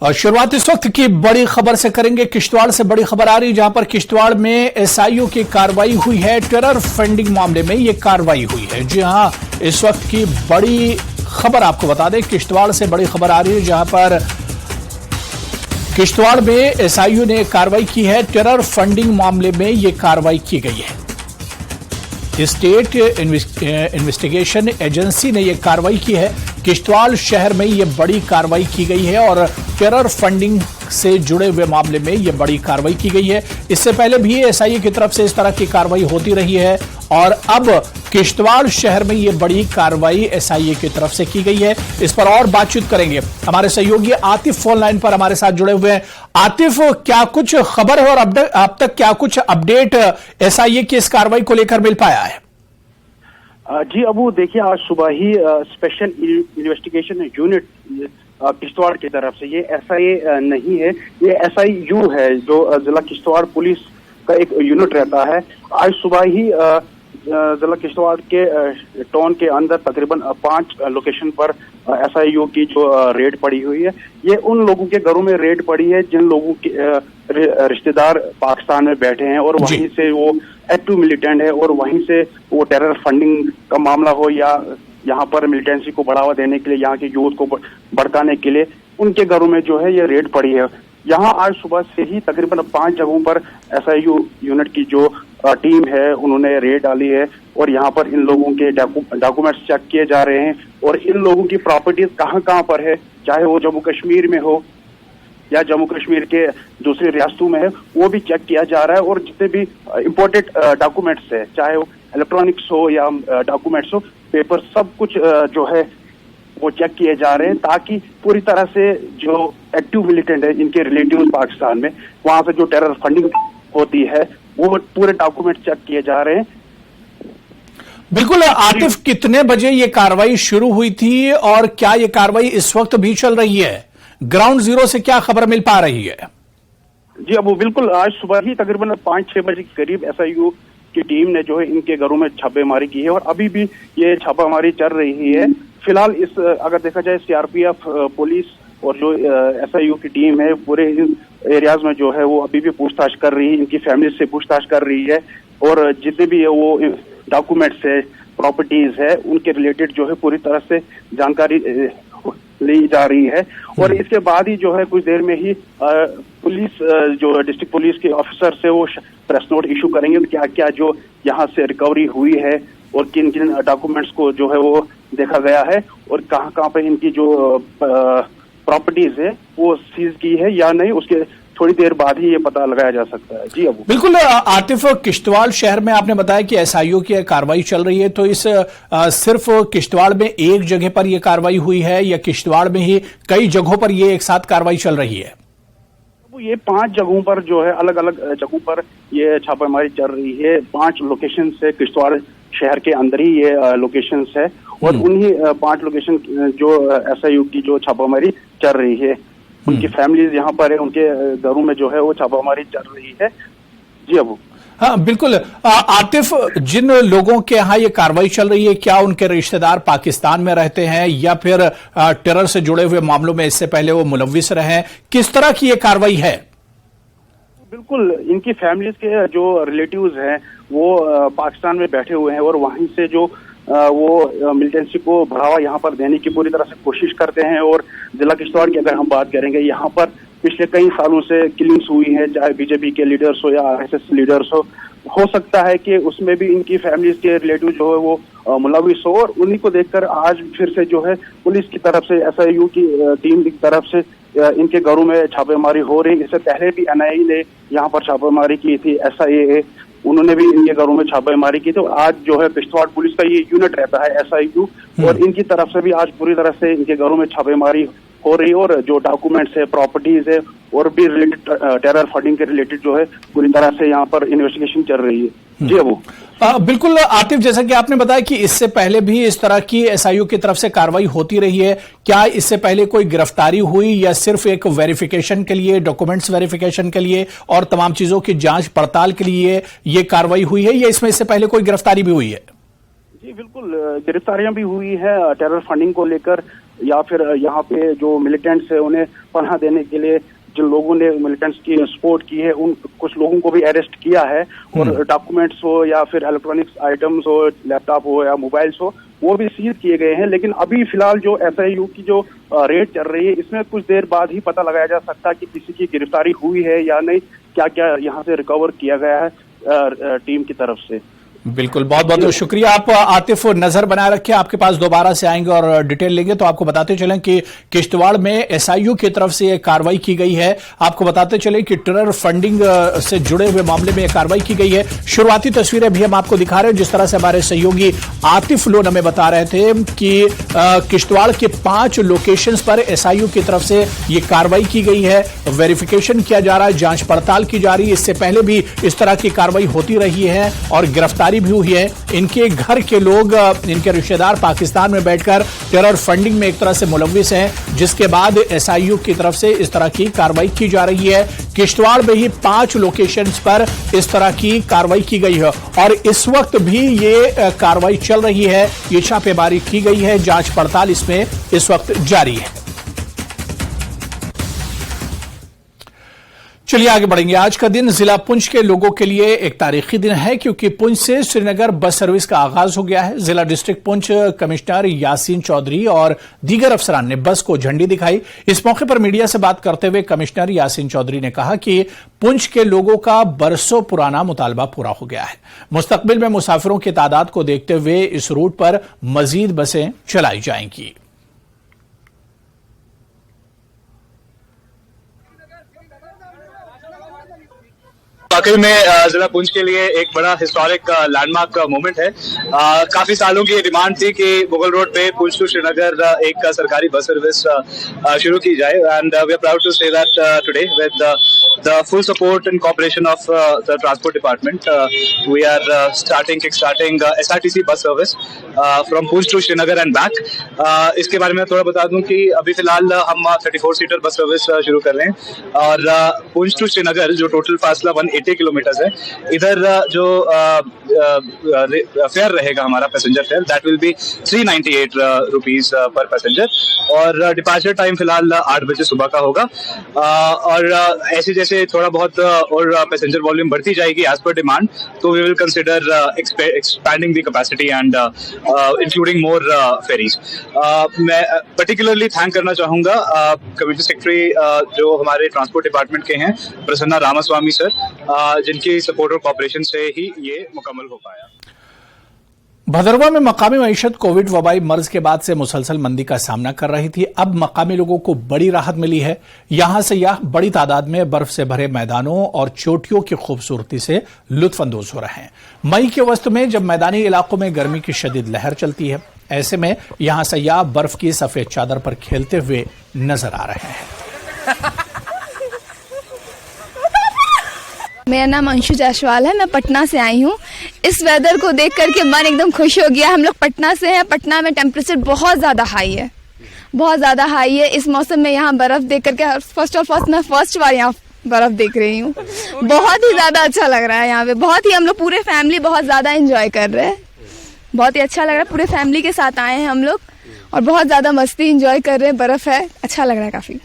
और शुरुआत इस वक्त की बड़ी खबर से करेंगे। किश्तवाड़ से बड़ी खबर आ रही है, जहां पर किश्तवाड़ में एसआईओ की कार्रवाई हुई है। टेरर फंडिंग मामले में यह कार्रवाई हुई है। जी हां, इस वक्त की बड़ी खबर आपको बता दें, किश्तवाड़ से बड़ी खबर आ रही है, जहां पर किश्तवाड़ में एसआईओ ने कार्रवाई की है। टेरर फंडिंग मामले में यह कार्रवाई की गई है। स्टेट इन्वेस्टिगेशन एजेंसी ने यह कार्रवाई की है। किश्तवाड़ शहर में यह बड़ी कार्रवाई की गई है और टेरर फंडिंग से जुड़े हुए मामले में यह बड़ी कार्रवाई की गई है। इससे पहले भी एसआईए की तरफ से इस तरह की कार्रवाई होती रही है और अब किश्तवाड़ शहर में यह बड़ी कार्रवाई एसआईए की तरफ से की गई है। इस पर और बातचीत करेंगे। हमारे सहयोगी आतिफ फोन लाइन पर हमारे साथ जुड़े हुए हैं। आतिफ, क्या कुछ खबर है और अब तक क्या कुछ अपडेट एसआईए की इस कार्रवाई को लेकर मिल पाया है? जी अबू, देखिए आज सुबह ही स्पेशल इन्वेस्टिगेशन यूनिट किश्तवाड़ की तरफ से, ये एसआईए नहीं है, ये एसआईयू है, जो जिला किश्तवाड़ पुलिस का एक यूनिट रहता है। आज सुबह ही जिला किश्तवाड़ के टाउन के अंदर तकरीबन 5 लोकेशन पर एसआईयू की जो रेड पड़ी हुई है, ये उन लोगों के घरों में रेड पड़ी है जिन लोगों के रिश्तेदार पाकिस्तान में बैठे हैं और वहीं से वो एक्टिव मिलिटेंट है और वहीं से वो टेरर फंडिंग का मामला हो या यहाँ पर मिलिटेंसी को बढ़ावा देने के लिए, यहाँ के यूथ को भड़काने के लिए, उनके घरों में जो है ये रेड पड़ी है। यहाँ आज सुबह से ही तकरीबन 5 जगहों पर एसआईयू यूनिट की जो टीम है उन्होंने रेड डाली है और यहाँ पर इन लोगों के डॉक्यूमेंट्स चेक किए जा रहे हैं और इन लोगों की प्रॉपर्टीज कहाँ कहाँ पर है, चाहे वो जम्मू कश्मीर में हो या जम्मू कश्मीर के दूसरी रियासतों में है, वो भी चेक किया जा रहा है। और जितने भी इम्पोर्टेड डॉक्यूमेंट्स है, चाहे वो इलेक्ट्रॉनिक्स हो या डॉक्यूमेंट्स हो, पेपर, सब कुछ जो है वो चेक किए जा रहे हैं, ताकि पूरी तरह से जो एक्टिव मिलिटेंट है, इनके रिलेटिव पाकिस्तान में, वहां से जो टेरर फंडिंग होती है, वो पूरे डॉक्यूमेंट चेक किए जा रहे हैं। बिल्कुल आतिफ, कितने बजे ये कार्रवाई शुरू हुई थी और क्या ये कार्रवाई इस वक्त भी चल रही है? ग्राउंड जीरो से क्या खबर मिल पा रही है? जी अबू, बिल्कुल आज सुबह ही तकरीबन 5-6 बजे के करीब एसआईयू की टीम ने जो है इनके घरों में छापेमारी की है और अभी भी ये छापामारी चल रही है। फिलहाल इस अगर देखा जाए सीआरपीएफ पुलिस और जो एसआईयू की टीम है पूरे एरियाज में जो है वो अभी भी पूछताछ कर रही है, इनकी फैमिली से पूछताछ कर रही है और जितने भी वो डॉक्यूमेंट्स है, प्रॉपर्टीज है, उनके रिलेटेड जो है पूरी तरह से जानकारी ली जा रही है। और इसके बाद ही जो है कुछ देर में ही पुलिस जो डिस्ट्रिक्ट पुलिस के ऑफिसर से वो प्रेस नोट इशू करेंगे, क्या क्या जो यहाँ से रिकवरी हुई है और किन किन डॉक्यूमेंट्स को जो है वो देखा गया है और कहाँ कहाँ पे इनकी जो प्रॉपर्टीज है वो सीज की है या नहीं, उसके थोड़ी देर बाद ही ये पता लगाया जा सकता है। जी अबू, बिल्कुल आतिफ, किश्तवाड़ शहर में आपने बताया कि एसआईओ की कार्रवाई चल रही है, तो इस सिर्फ किश्तवाड़ में एक जगह पर यह कार्रवाई हुई है या किश्तवाड़ में ही कई जगहों पर ये एक साथ कार्रवाई चल रही है? ये 5 जगहों पर जो है, अलग अलग जगहों पर ये छापेमारी चल रही है। 5 लोकेशन से किश्तवाड़ शहर के अंदर ही ये लोकेशंस है और उन्हीं 5 लोकेशन जो एसआईयू की जो छापामारी चल रही है, उनकी फैमिलीज यहाँ पर है, उनके घरों में जो है वो छापामारी चल रही है। जी अबू, हाँ बिल्कुल आतिफ, जिन लोगों के यहाँ ये कार्रवाई चल रही है, क्या उनके रिश्तेदार पाकिस्तान में रहते हैं या फिर टेरर से जुड़े हुए मामलों में इससे पहले वो मुलव्विस रहे हैं? किस तरह की ये कार्रवाई है? बिल्कुल, इनकी फैमिलीज के जो रिलेटिव्स हैं वो पाकिस्तान में बैठे हुए हैं और वहीं से जो वो मिलिटेंसी को बढ़ावा यहाँ पर देने की पूरी तरह से कोशिश करते हैं। और जिला किश्तवाड़ की अगर हम बात करेंगे, यहाँ पर पिछले कई सालों से किलिंग्स हुई हैं, चाहे बीजेपी के लीडर्स हो या आरएसएस लीडर्स हो सकता है कि उसमें भी इनकी फैमिलीज के रिलेटिव जो है वो मुलविस हो और उन्हीं को देखकर आज फिर से जो है पुलिस की तरफ से, एसआईयू की टीम की तरफ से इनके घरों में छापेमारी हो रही। इससे पहले भी एनआईए ने यहाँ पर छापेमारी की थी, एसआईए उन्होंने भी इनके घरों में छापेमारी की। तो आज जो है किश्तवाड़ पुलिस का ये यूनिट रहता है एसआईयू और इनकी तरफ से भी आज पूरी तरह से इनके घरों में छापेमारी हो रही है और जो डॉक्यूमेंट्स है, प्रॉपर्टीज है और भी रिलेटेड टेरर फंडिंग के रिलेटेड जो है पूरी तरह से यहाँ पर इन्वेस्टिगेशन चल रही है। जी अबू, बिल्कुल आतिफ, जैसा कि आपने बताया कि इससे पहले भी इस तरह की एसआईयू की तरफ से कार्रवाई होती रही है, क्या इससे पहले कोई गिरफ्तारी हुई या सिर्फ एक वेरिफिकेशन के लिए, डॉक्यूमेंट्स वेरिफिकेशन के लिए और तमाम चीजों की जांच पड़ताल के लिए ये कार्रवाई हुई है या इसमें इससे पहले कोई गिरफ्तारी भी हुई है? जी बिल्कुल, गिरफ्तारियां भी हुई है टेरर फंडिंग को लेकर। या फिर यहाँ पे जो मिलिटेंट्स है उन्हें पनाह देने के लिए जिन लोगों ने मिलिटेंट्स की सपोर्ट की है उन कुछ लोगों को भी अरेस्ट किया है और डॉक्यूमेंट्स हो या फिर इलेक्ट्रॉनिक्स आइटम्स हो, लैपटॉप हो या मोबाइल्स हो, वो भी सीज किए गए हैं। लेकिन अभी फिलहाल जो SIU की जो रेड चल रही है इसमें कुछ देर बाद ही पता लगाया जा सकता है कि किसी की गिरफ्तारी हुई है या नहीं, क्या क्या यहाँ से रिकवर किया गया है टीम की तरफ से। बिल्कुल, बहुत बहुत शुक्रिया। आप आतिफ नजर बनाए रखें, आपके पास दोबारा से आएंगे और डिटेल लेंगे। तो आपको बताते चलें कि किश्तवाड़ में SIU की तरफ से यह कार्रवाई की गई है। आपको बताते चलें कि टेरर फंडिंग से जुड़े हुए मामले में यह कार्रवाई की गई है। शुरुआती तस्वीरें भी हम आपको दिखा रहे हैं, जिस तरह से हमारे सहयोगी आतिफ लोन हमें बता रहे थे कि किश्तवाड़ के 5 लोकेशंस पर SIU की तरफ से यह कार्रवाई की गई है। वेरिफिकेशन किया जा रहा है, जांच पड़ताल की जा रही है। इससे पहले भी इस तरह की कार्रवाई होती रही है और गिरफ्तारी भी हुई है। इनके घर के लोग, इनके रिश्तेदार पाकिस्तान में बैठकर टेरर फंडिंग में एक तरह से मुलव्विस हैं, जिसके बाद SIU की तरफ से इस तरह की कार्रवाई की जा रही है। किश्तवाड़ में ही 5 लोकेशंस पर इस तरह की कार्रवाई की गई है और इस वक्त भी ये कार्रवाई चल रही है। ये छापेमारी की गई है, जांच पड़ताल इसमें इस वक्त जारी है। चलिए आगे बढ़ेंगे। आज का दिन जिला पुंछ के लोगों के लिए एक तारीखी दिन है, क्योंकि पुंछ से श्रीनगर बस सर्विस का आगाज हो गया है। जिला डिस्ट्रिक्ट पुंछ कमिश्नर यासीन चौधरी और दीगर अफसरान ने बस को झंडी दिखाई। इस मौके पर मीडिया से बात करते हुए कमिश्नर यासीन चौधरी ने कहा कि पुंछ के लोगों का बरसों पुराना मुतालबा पूरा हो गया है। मुस्तकबिल में मुसाफिरों की तादाद को देखते हुए इस रूट पर मजीद बसें चलाई जाएंगी। वाकई में जिला पुंछ के लिए एक बड़ा हिस्टोरिक लैंडमार्क मोमेंट है। काफी सालों की डिमांड थी कि मुगल रोड पे पुंछ टू श्रीनगर एक सरकारी बस सर्विस शुरू की जाए, and we are proud to say that today with the full support and cooperation of the transport department, we are kickstarting SRTC bus service from Poonch to Srinagar and back. इसके बारे में थोड़ा बता दूं कि अभी फिलहाल हम 34 सीटर बस सर्विस शुरू कर रहे हैं और पुंछ टू श्रीनगर जो टोटल फासला 180 किलोमीटर है, इधर जो फेयर रहेगा हमारा passenger fair, that will be 398 rupees per passenger और डिपार्चर टाइम फिलहाल 8 बजे सुबह का होगा। और ऐसे जैसे थोड़ा बहुत और पैसेंजर वॉल्यूम बढ़ती जाएगी एज पर डिमांड, तो we will consider expanding the capacity and including more ferries. मैं पर्टिकुलरली थैंक करना चाहूंगा कमिश्नर सेक्रेटरी जो हमारे ट्रांसपोर्ट डिपार्टमेंट के हैं, प्रसन्ना रामास्वामी सर, जिनकी सपोर्ट और कोऑपरेशन से ही ये मुकम्मल हो पाया। भदरवा में मकामी मईशत कोविड वबाई मर्ज के बाद से मुसलसल मंदी का सामना कर रही थी। अब मकामी लोगों को बड़ी राहत मिली है। यहां सयाह बड़ी तादाद में बर्फ से भरे मैदानों और चोटियों की खूबसूरती से लुत्फ अंदोज हो रहे हैं। मई के वस्त में जब मैदानी इलाकों में गर्मी की शदीद लहर चलती है, ऐसे में यहां सयाह बर्फ की सफेद चादर पर खेलते हुए नजर आ रहे हैं। मेरा नाम अंशु जायसवाल है, मैं पटना से आई हूँ। इस वेदर को देख करके मन एकदम खुश हो गया। हम लोग पटना से हैं। पटना में टेम्परेचर बहुत ज़्यादा हाई है, बहुत ज़्यादा हाई है। इस मौसम में यहाँ बर्फ़ देख करके मैं फर्स्ट बार यहाँ बर्फ़ देख रही हूँ। बहुत ही ज़्यादा अच्छा लग रहा है यहाँ पे। बहुत ही हम लोग पूरे फैमिली बहुत ज़्यादा इंजॉय कर रहे हैं। बहुत ही अच्छा लग रहा है। पूरे फैमिली के साथ आए हैं हम लोग और बहुत ज़्यादा मस्ती इंजॉय कर रहे हैं। बर्फ़ है, अच्छा लग रहा है काफ़ी।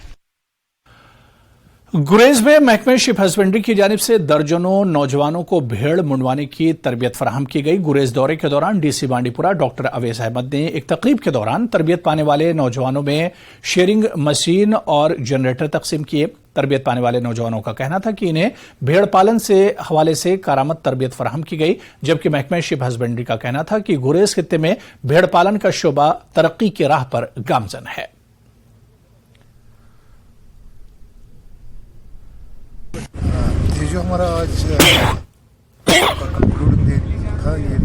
गुरेज में महकमे शिप हस्बेंड्री की जानिब से दर्जनों नौजवानों को भेड़ मुंडवाने की तरबियत फराहम की गई। गुरेज दौरे के दौरान डीसी बांडीपुरा डॉक्टर अवैस अहमद ने एक तकरीब के दौरान तरबियत पाने वाले नौजवानों में शेयरिंग मशीन और जनरेटर तकसीम किए। तरबियत पाने वाले नौजवानों का कहना था कि इन्हें भेड़ पालन से हवाले से कारामद तरबियत फराहम की गई, जबकि महकमे शिप हस्बेंड्री का कहना था कि गुरेज खित्ते में भेड़ पालन का शोबा तरक्की की राह पर गामजन है। जो हमारा आज कंक्लूडिंग डे था, ये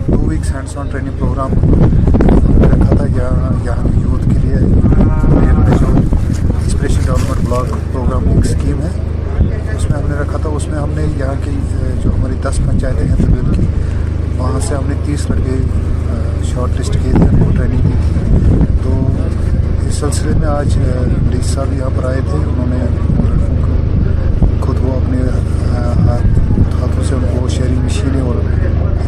2 weeks hands on training program रखा था यहाँ के यूथ के लिए। जो इंस्पिरेशन डेवलपमेंट ब्लॉक प्रोग्राम एक स्कीम है, उसमें हमने रखा था। उसमें हमने यहाँ की जो हमारी 10 पंचायतें हैं तबील की, वहाँ से हमने 30 लड़के शॉर्ट लिस्ट किए थे, उनको ट्रेनिंग दी थी। तो इस सिलसिले में आज डी साहब यहाँ पर आए थे। उन्होंने खुद वो अपने हाथों से उनको शेयरिंग मशीनें और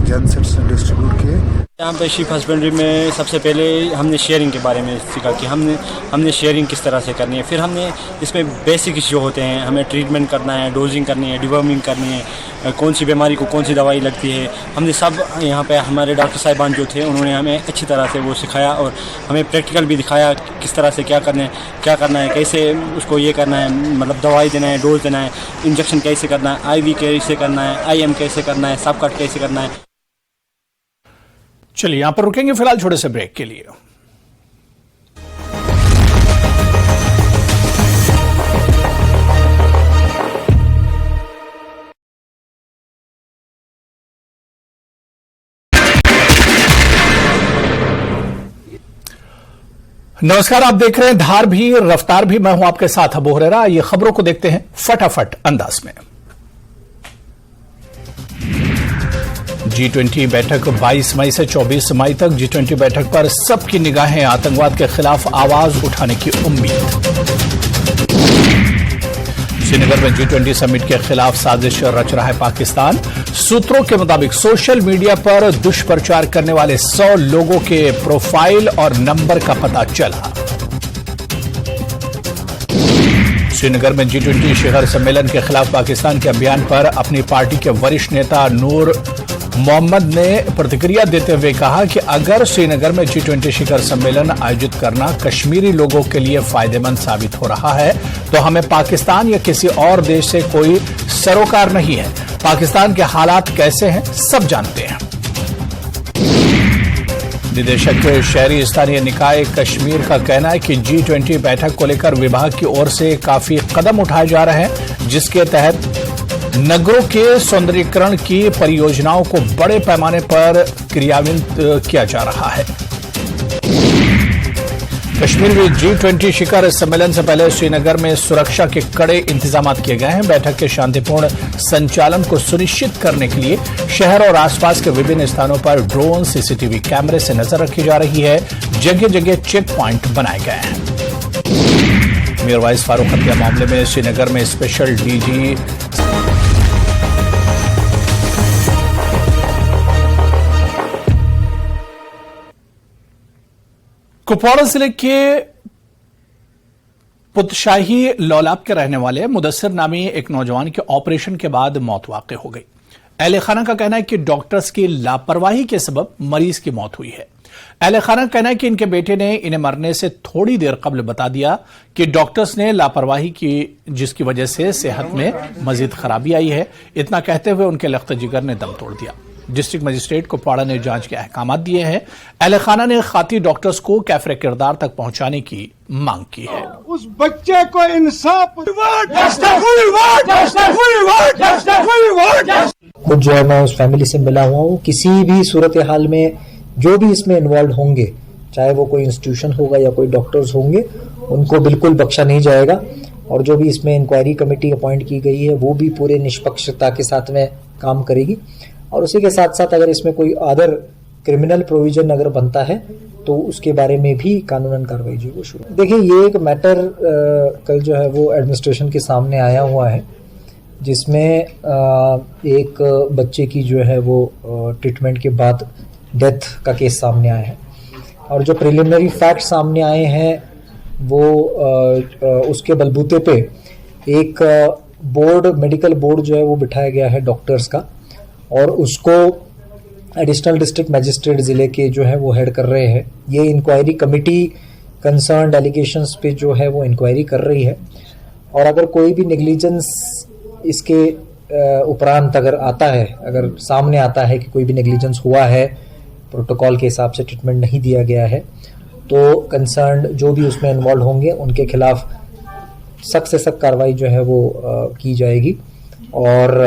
जन सेट्स डिस्ट्रीब्यूट किए। यहाँ पे शिप हस्बेंड्री में सबसे पहले हमने शेयरिंग के बारे में सीखा कि हमने शेयरिंग किस तरह से करनी है। फिर हमने इसमें बेसिक जो होते हैं, हमें ट्रीटमेंट करना है, डोजिंग करनी है, डिवर्मिंग करनी है, कौन सी बीमारी को कौन सी दवाई लगती है, हमने सब यहाँ पे हमारे डॉक्टर साहिबान जो थे उन्होंने हमें अच्छी तरह से वो सिखाया और हमें प्रैक्टिकल भी दिखाया किस तरह से क्या करना है, कैसे उसको ये करना है, मतलब दवाई देना है, डोज देना है, इंजेक्शन कैसे करना है, IV कैसे करना है, IM कैसे करना है, सब कट कैसे करना है। चलिए यहां पर रुकेंगे फिलहाल छोटे से ब्रेक के लिए। नमस्कार, आप देख रहे हैं धार भी रफ्तार भी, मैं हूं आपके साथ अबू हुरैरा। ये खबरों को देखते हैं फटाफट अंदाज में। G20 बैठक 22 मई से 24 मई तक। G20 बैठक पर सबकी निगाहें, आतंकवाद के खिलाफ आवाज उठाने की उम्मीद। श्रीनगर में G20 समिट के खिलाफ साजिश रच रहा है पाकिस्तान। सूत्रों के मुताबिक सोशल मीडिया पर दुष्प्रचार करने वाले 100 लोगों के प्रोफाइल और नंबर का पता चला। श्रीनगर में G20 शिखर सम्मेलन के खिलाफ पाकिस्तान के अभियान पर अपनी पार्टी के वरिष्ठ नेता नूर मोहम्मद ने प्रतिक्रिया देते हुए कहा कि अगर श्रीनगर में G20 शिखर सम्मेलन आयोजित करना कश्मीरी लोगों के लिए फायदेमंद साबित हो रहा है तो हमें पाकिस्तान या किसी और देश से कोई सरोकार नहीं है। पाकिस्तान के हालात कैसे हैं सब जानते हैं। निदेशक शहरी स्थानीय निकाय कश्मीर का कहना है कि G20 बैठक को लेकर विभाग की ओर से काफी कदम उठाए जा रहे हैं, जिसके तहत नगरों के सौंदर्यीकरण की परियोजनाओं को बड़े पैमाने पर क्रियान्वित किया जा रहा है। कश्मीर में G20 शिखर सम्मेलन से पहले श्रीनगर में सुरक्षा के कड़े इंतजाम किए गए हैं। बैठक के शांतिपूर्ण संचालन को सुनिश्चित करने के लिए शहर और आसपास के विभिन्न स्थानों पर ड्रोन, CCTV कैमरे से नजर रखी जा रही है। जगह जगह चेक पॉइंट बनाए गए हैं। मीरवाइज फारूक हत्या मामले में श्रीनगर में स्पेशल DG कुपवाड़ा जिले के पुतशाही लौलाब के रहने वाले मुदस्सिर नामी एक नौजवान के ऑपरेशन के बाद मौत वाक़ई हो गई। अहले खाना का कहना है कि डॉक्टर्स की लापरवाही के सबब मरीज की मौत हुई है। अहले खाना का कहना है कि इनके बेटे ने इन्हें मरने से थोड़ी देर कबल बता दिया कि डॉक्टर्स ने लापरवाही की, जिसकी वजह से सेहत में मजीद खराबी आई है। इतना कहते हुए उनके लख्त जिगर ने दम तोड़ दिया। डिस्ट्रिक्ट मजिस्ट्रेट कुपवाड़ा ने जांच के अहकाम दिए हैं। अहले खाना ने खाती डॉक्टर्स को कैफरे किरदार तक पहुंचाने की मांग की है। उस बच्चे को इंसाफ खुद जो है मैं उस फैमिली से मिला हुआ हूँ। किसी भी सूरत हाल में जो भी इसमें इन्वॉल्व होंगे, चाहे वो कोई इंस्टीट्यूशन होगा या कोई डॉक्टर्स होंगे, उनको बिल्कुल बख्शा नहीं जाएगा। और जो भी इसमें इंक्वायरी कमेटी अपॉइंट की गई है वो भी पूरे निष्पक्षता के साथ में काम करेगी। और उसी के साथ साथ अगर इसमें कोई अदर क्रिमिनल प्रोविजन अगर बनता है तो उसके बारे में भी कानूनन कार्रवाई जो वो शुरू। देखिए, ये एक मैटर कल जो है वो एडमिनिस्ट्रेशन के सामने आया हुआ है, जिसमें एक बच्चे की जो है वो ट्रीटमेंट के बाद डेथ का केस सामने आया है। और जो प्रिलिमिनरी फैक्ट सामने आए हैं वो उसके बलबूते पे एक मेडिकल बोर्ड जो है वो बिठाया गया है डॉक्टर्स का, और उसको एडिशनल डिस्ट्रिक्ट मजिस्ट्रेट जिले के जो है वो हेड कर रहे हैं। ये इंक्वायरी कमेटी कंसर्न्ड एलिगेशंस पे जो है वो इंक्वायरी कर रही है। और अगर कोई भी नेग्लिजेंस इसके उपरांत अगर आता है, अगर सामने आता है कि कोई भी नेग्लिजेंस हुआ है, प्रोटोकॉल के हिसाब से ट्रीटमेंट नहीं दिया गया है, तो कंसर्न्ड जो भी उसमें इन्वॉल्व होंगे उनके खिलाफ सख्त से सख्त कार्रवाई जो है वो की जाएगी और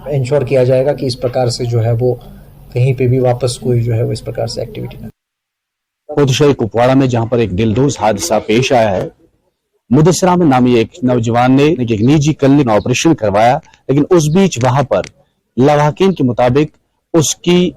इंश्योर किया जाएगा कि इस प्रकार से जो है वो कहीं पे भी वापस कोई जो है वो इस प्रकार से एक्टिविटी न। पुतशाही कुपवाड़ा में जहां पर एक दिलदोज हादसा पेश आया है, मुदस्सिर अहमद नामी एक नौजवान ने एक निजी क्लिनिक ऑपरेशन करवाया, लेकिन उस बीच वहां पर लवाकिन के मुताबिक उसकी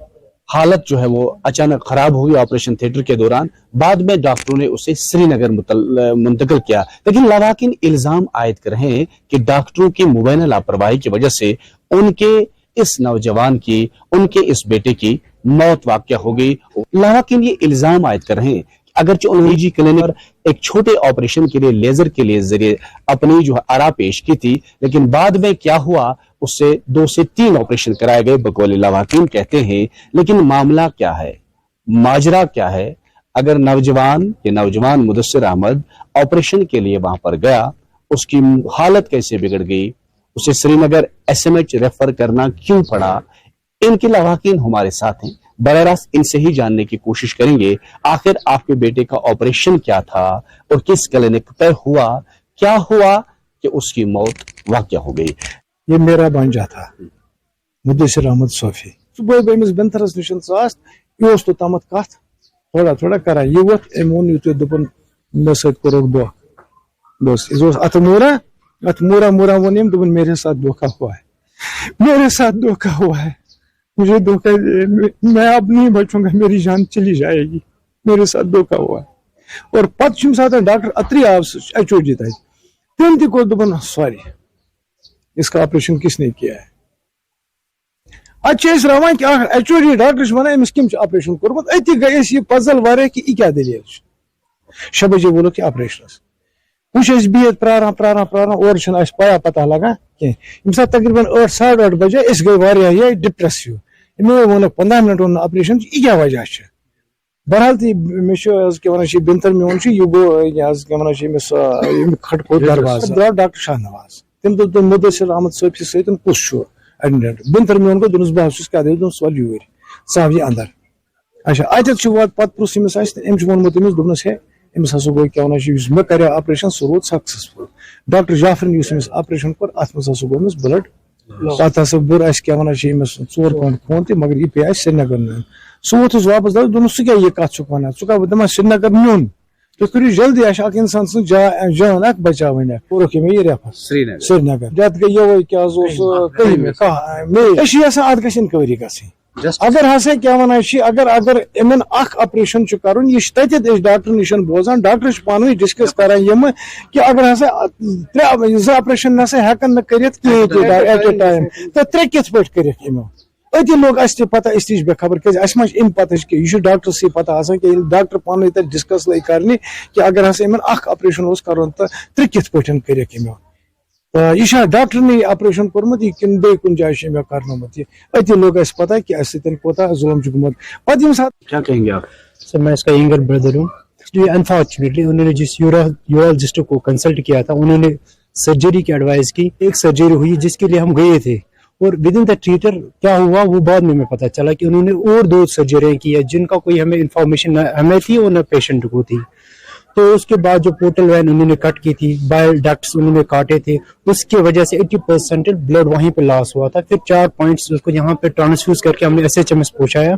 हालत जो है वो अचानक खराब हुई ऑपरेशन थिएटर के दौरान। बाद में डॉक्टरों ने उसे श्रीनगर मुंतकिल किया, लेकिन लवाकिन इल्जाम आयद कर रहे हैं कि डॉक्टरों की मुबैना लापरवाही की वजह से उनके इस नौजवान की, उनके इस बेटे की मौत वाक़या हो गई। लावाकिन ये इल्जाम आयद कर रहे हैं अगरचे उन्होंने निजी क्लिनिक पर एक छोटे ऑपरेशन के लिए लेजर के लिए जरिए अपनी जो आरा पेश की थी, लेकिन बाद में क्या हुआ उससे 2 से 3 ऑपरेशन कराए गए बकौल लावाकिन कहते हैं। लेकिन मामला क्या है, माजरा क्या है? अगर नौजवान मुदस्सिर अहमद ऑपरेशन के लिए वहां पर गया, उसकी हालत कैसे बिगड़ गई, उसे श्रीनगर SMH रेफर करना क्यों पड़ा, इनके लवाकिन हमारे साथ हैं। बराह रास्त इनसे ही जानने की कोशिश करेंगे आखिर आपके बेटे का ऑपरेशन क्या था और किस क्लिनिक पर हुआ, क्या हुआ कि उसकी मौत वाक़या हो गई। ये मेरा भांजा था मुदस्सिर अहमद सोफी। सुबह बमिस बंथरस निशन सास्त यो तो तमत कथ थोड़ा थोड़ा करा ये वो एमोन युत दोपन मे सत करोग दो दोस्त इस अतमूरा वनिम दोपन मेरे साथ धोखा हुआ है, मेरे साथ धोखा हुआ है, मुझे धोखा, मैं अब नहीं बचूंगा, मेरी जान चली जाएगी, मेरे साथ धोखा हुआ है। और पत साथ डॉक्टर अत्री HOD तम तक दोपन सॉरी इसका ऑपरेशन किसने किया है। अच्छा रवान कि HOD डॉक्टर वन अमिस कम ऑपरेशन कोर्मुत अति गए ये पजल वारे कि क्या दलील 6 बजे बोलो कि ऑपरेशन वह बिहत प्रारान और पाया पता लगा कह तकरीबन 8 साढ़े 8 बजे गई ये डिप्रेस हिू वो 15 मिनट वो ऑपरेशन यह क्या वजह है। बहरहाल तो मे बिंतर मोन यह गो खट खो दरवाज द्राव डॉक्टर शाहनवाज तम दोप मुदस्सिर अहमद सोफी सत कुछ एडमिट बिंतर मोन गो दोनस बस क्या सोल यूर सह ये अंदर। अच्छा अत वात पे पुस अमिस वोनमुत दोपनस है अमिस हसा गो क्या मे कर ऑपरेशन सह रोद सक्सेसफुल। डॉक्टर जाफरन ऑपरेशन कोर अत मज हसा गोमिस ब्लड पत हसा बुर क्या वन 4 पॉइंट खून तो मगर यह पे श्रीनगर नीन सह वोत वापस दोन सह क्या ये कत वन चा दपा श्रीनगर न्यून तुम करो जल्दी इंसान सज जान बचा कोरक मे रेफर श्रीनगर डेथ गई ये क्या अत ग इनक्वायरी गई अगर हसा क्या वन अगर इन ऑपरेशन कर डॉक्टर निश बोजान डॉक्टर पानी डिस्कस करान कि अगर हसा 3 ऑपरेशन नसा हेकन कर एट ए टाइम तो 3 कित पे कर अति लोग अस पता अस नीच बेखबर क्या पता यह डॉक्टर से पता कि डॉक्टर पानी डिस्कस लगे करने कि अगर हसा इन ऑपरेशन कर तो 3 कित पे कर यह डॉक्टर ने ऑपरेशन कोर्मुत किन बे कुन जाए मे करनोमुत अति लोग पता कि कोता जुल्म गुमुत पे क्या कहेंगे आप? सर मैं इसका यंगर ब्रदर हूँ। अनफॉर्चुनेटली उन्होंने जिस यूरोलॉजिस्ट को कंसल्ट किया था उन्होंने सर्जरी की एडवाइस की। एक सर्जरी हुई जिसके लिए हम गए थे और विद इन द थिएटर क्या हुआ वो बाद में हमें पता चला कि उन्होंने और 2 सर्जरी की है जिनका कोई हमें इंफॉर्मेशन हमें थी और न पेशेंट को थी। तो उसके बाद जो पोर्टल वैन उन्होंने कट की थी, बाइल डक्ट्स उन्होंने काटे थे, उसकी वजह से 80% ब्लड वहीं पे लॉस हुआ था। फिर 4 पॉइंट्स उसको यहाँ पे ट्रांसफ्यूज करके हमने SHMS पहुंचाया,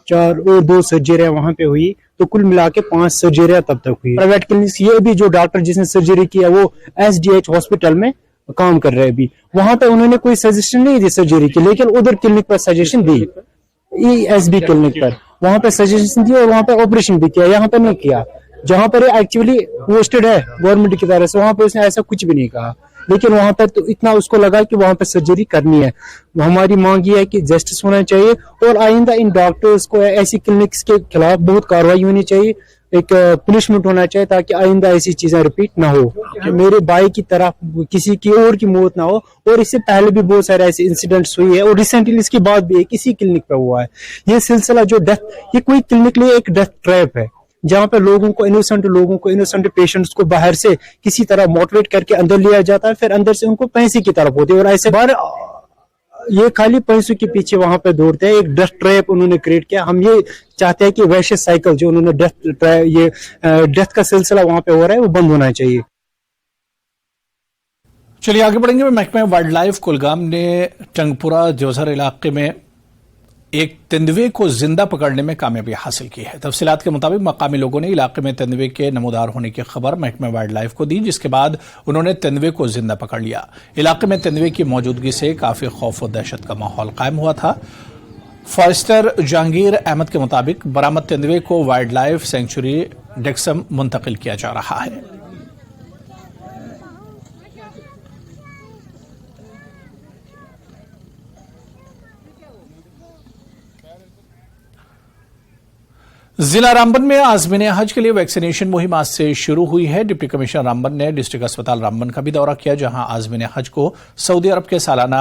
4 और 2 सर्जरियां वहां पे हुई, तो कुल मिला के 5 सर्जरियां तब तक हुई। प्राइवेट क्लिनिक ये भी जो डॉक्टर जिसने सर्जरी किया वो SDH हॉस्पिटल में काम कर रहे अभी, वहां पे उन्होंने कोई सजेशन नहीं दी सर्जरी की, लेकिन उधर क्लिनिक पर सजेशन दी, ESB क्लिनिक पर वहां पे सजेशन दी और वहां पे ऑपरेशन भी किया, यहाँ पे नहीं किया। जहां पर एक्चुअली पोस्टेड है गवर्नमेंट की तरफ से वहां पर उसने ऐसा कुछ भी नहीं कहा, लेकिन वहां पर तो इतना उसको लगा कि वहां पर सर्जरी करनी है। हमारी मांग ये है कि जस्टिस होना चाहिए और आइंदा इन डॉक्टर्स को ऐसी क्लिनिक्स के खिलाफ बहुत कार्रवाई होनी चाहिए, एक पनिशमेंट होना चाहिए ताकि आइंदा ऐसी चीजें रिपीट ना हो कि मेरे भाई की तरह किसी की और की मौत ना हो। और इससे पहले भी बहुत सारे ऐसे इंसिडेंट्स हुई है और रिसेंटली इसके बाद भी किसी क्लिनिक पे हुआ है। ये सिलसिला जो डेथ, ये कोई क्लिनिक लिए एक डेथ ट्रैप है जहां पे इनोसेंट पेशेंट्स को बाहर से किसी तरह मोटिवेट करके अंदर लिया जाता है, फिर अंदर से उनको पैसे की तरफ होती है और ऐसे बार ये खाली पैसों के पीछे वहां पे दौड़ते हैं। एक डेथ ट्रैप उन्होंने क्रिएट किया। हम ये चाहते हैं कि वैसे साइकिल जो उन्होंने डेथ का सिलसिला वहां पे हो रहा है वो बंद होना चाहिए। चलिए आगे बढ़ेंगे। महकमा वाइल्ड लाइफ कुलगाम ने टंगपुरा जोजर इलाके में एक तेंदुए को जिंदा पकड़ने में कामयाबी हासिल की है। तफसीलात के मुताबिक मकामी लोगों ने इलाके में तेंदुए के नमूदार होने की खबर महकमा वाइल्ड लाइफ को दी, जिसके बाद उन्होंने तेंदुए को जिंदा पकड़ लिया। इलाके में तेंदुए की मौजूदगी से काफी खौफ और दहशत का माहौल कायम हुआ था। फॉरेस्टर जहांगीर अहमद के मुताबिक बरामद तेंदुए को वाइल्ड लाइफ सेंचुरी डेक्सम मुंतकिल किया जा रहा है। जिला रामबन में आज़मीन हज के लिए वैक्सीनेशन मुहिम आज से शुरू हुई है। डिप्टी कमिश्नर रामबन ने डिस्ट्रिक्ट अस्पताल रामबन का भी दौरा किया, जहां आज़मीन हज को सऊदी अरब के सालाना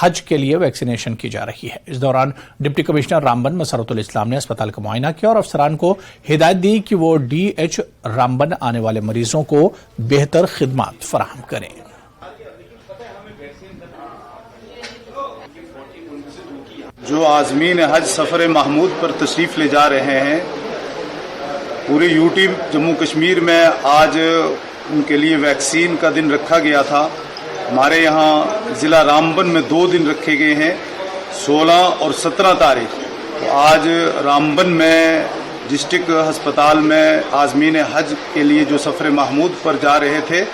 हज के लिए वैक्सीनेशन की जा रही है। इस दौरान डिप्टी कमिश्नर रामबन मसरतुल इस्लाम ने अस्पताल का मुआयना किया और अफसरान को हिदायत दी कि वो DH रामबन आने वाले मरीजों को बेहतर खिदमत फराहम करें। जो आज़मीन हज सफ़र महमूद पर तशरीफ़ ले जा रहे हैं, पूरे यूटी जम्मू कश्मीर में आज उनके लिए वैक्सीन का दिन रखा गया था। हमारे यहाँ ज़िला रामबन में 2 दिन रखे गए हैं, 16 और 17 तारीख। तो आज रामबन में डिस्ट्रिक्ट अस्पताल में आज़मीन हज के लिए जो सफ़र महमूद पर जा रहे थे,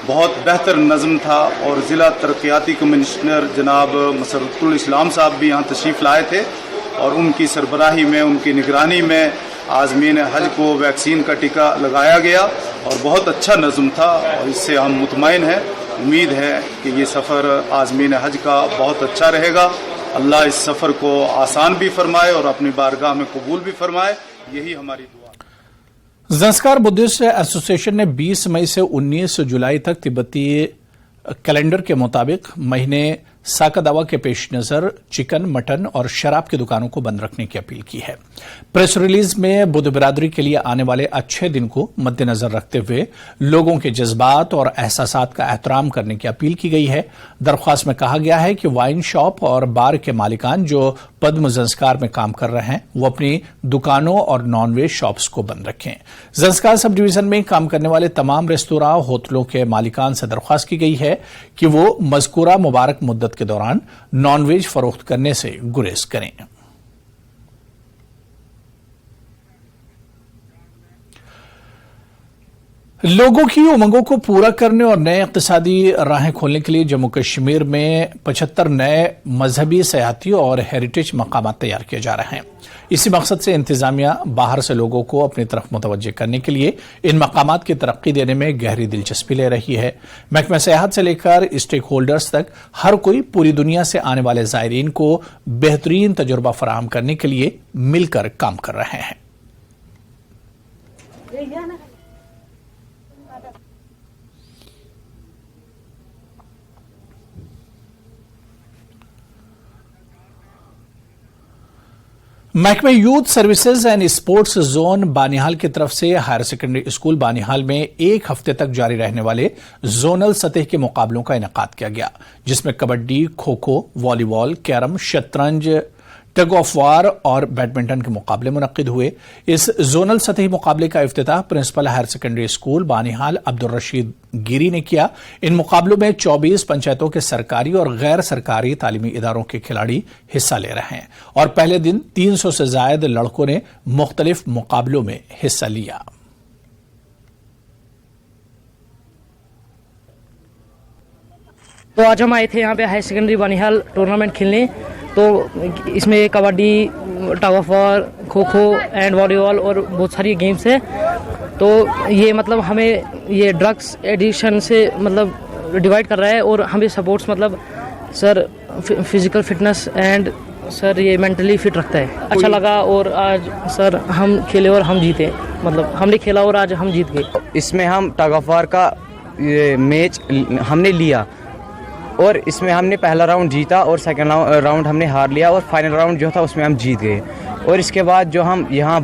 बहुत बेहतर नज़म था और ज़िला तरक्याती कमिश्नर जनाब मसरतुल इस्लाम साहब भी यहाँ तशरीफ़ लाए थे और उनकी सरबराही में, उनकी निगरानी में आज़मीन हज को वैक्सीन का टीका लगाया गया और बहुत अच्छा नज़म था और इससे हम मुतमईन हैं। उम्मीद है कि ये सफ़र आज़मीन हज का बहुत अच्छा रहेगा। अल्लाह इस सफ़र को आसान भी फरमाए और अपनी बारगाह में कबूल भी फरमाए, यही हमारी दुआ। ज़ंस्कार बुद्धिस्ट एसोसिएशन ने 20 मई से 19 जुलाई तक तिब्बती कैलेंडर के मुताबिक महीने साका-दावा के पेश नजर चिकन, मटन और शराब की दुकानों को बंद रखने की अपील की है। प्रेस रिलीज में बुद्ध बिरादरी के लिए आने वाले अच्छे दिन को मद्देनजर रखते हुए लोगों के जज्बात और एहसासात का एहतराम करने की अपील की गई है। दरख्वास्त में कहा गया है कि वाइन शॉप और बार के मालिकान जो पद्म ज़ंस्कार में काम कर रहे हैं, वो अपनी दुकानों और नॉनवेज शॉप्स को बंद रखें। ज़ंस्कार सब डिवीजन में काम करने वाले तमाम रेस्तोरां, होटलों के मालिकान से दरख्वास्त की गई है कि वो मज़कूरा मुबारक मुद्दत के दौरान नॉनवेज फरोख्त करने से गुरेज करें। लोगों की उमंगों को पूरा करने और नए इक्तिसादी राहें खोलने के लिए जम्मू कश्मीर में 75 नए मजहबी, सयाहती और हेरिटेज मकामात तैयार किए जा रहे हैं। इसी मकसद से इंतजामिया बाहर से लोगों को अपनी तरफ मुतवज्जे करने के लिए इन मकामात की तरक्की देने में गहरी दिलचस्पी ले रही है। महकमा सेहत से लेकर स्टेक होल्डर्स तक हर कोई पूरी दुनिया से आने वाले ज़ायरीन को बेहतरीन तजुर्बा फराहम करने के लिए मिलकर काम कर रहे हैं। महकमे youth services and sports zone Banihal की तरफ से हायर सेकेंडरी स्कूल बानिहाल में 1 हफ्ते तक जारी रहने वाले जोनल सतह के मुकाबलों का इनेकाद किया गया, जिसमें कबड्डी, खो खो, वॉलीबॉल, कैरम, शतरंज, टग ऑफ वार और बैडमिंटन के मुकाबले मुनक्किद हुए। इस जोनल सतही मुकाबले का इफ्तिताह principal higher secondary school Banihal Abdul Rashid Giri ने किया। इन मुकाबलों में 24 पंचायतों के सरकारी और गैर सरकारी तालीमी इदारों के खिलाड़ी हिस्सा ले रहे हैं और पहले दिन 300 से ज्यादा लड़कों ने मुख्तलिफ मुकाबलों में हिस्सा लिया। तो आज हम आए थे यहाँ पे हायर सेकेंडरी बानिहाल टूर्नामेंट खेलने। तो इसमें kabaddi, tug of war, kho kho and volleyball और बहुत सारी गेम्स है। तो ये मतलब हमें ये ड्रग्स एडिक्शन से मतलब डिवाइड कर रहा है और हमें सपोर्ट्स मतलब sir physical fitness and sir ये मेंटली फिट रखता है। अच्छा लगा और आज सर हम खेले और हम जीते, मतलब हमने खेला और आज हम जीत गए। इसमें हम टग ऑफ वार का मैच हमने लिया और इसमें हमने पहला राउंड जीता और सेकंड राउंड हमने हार लिया और फाइनल राउंड जो था उसमें हम जीत गए। और इसके बाद जो हम यहाँ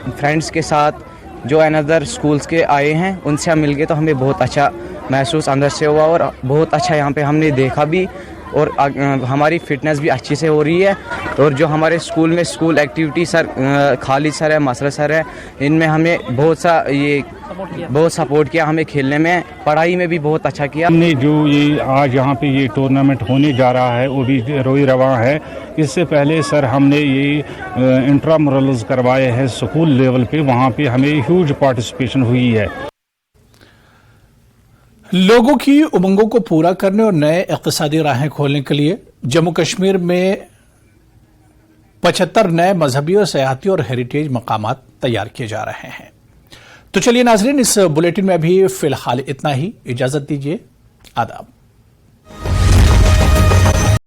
फ्रेंड्स के साथ जो अनदर स्कूल्स के आए हैं उनसे हम मिल गए, तो हमें बहुत अच्छा महसूस अंदर से हुआ और बहुत अच्छा यहाँ पे हमने देखा भी और हमारी फिटनेस भी अच्छी से हो रही है। और जो हमारे स्कूल में school activity sir Khalid sir है, मसरत सर है, इनमें हमें बहुत सपोर्ट किया, हमें खेलने में, पढ़ाई में भी बहुत अच्छा किया। हमने जो ये आज यहाँ पे ये टूर्नामेंट होने जा रहा है वो भी रोई रवां है। इससे पहले सर हमने ये इंट्रामुरल्स करवाए हैं स्कूल लेवल पे, वहाँ पे हमें ह्यूज पार्टिसिपेशन हुई है। लोगों की उमंगों को पूरा करने और नए इक्तिसादी राहें खोलने के लिए जम्मू कश्मीर में 75 नए मजहबी और सयाहती और हेरिटेज मकामात तैयार किए जा रहे हैं। तो चलिए नाजरीन, इस बुलेटिन में अभी फिलहाल इतना ही। इजाजत दीजिए, आदाब।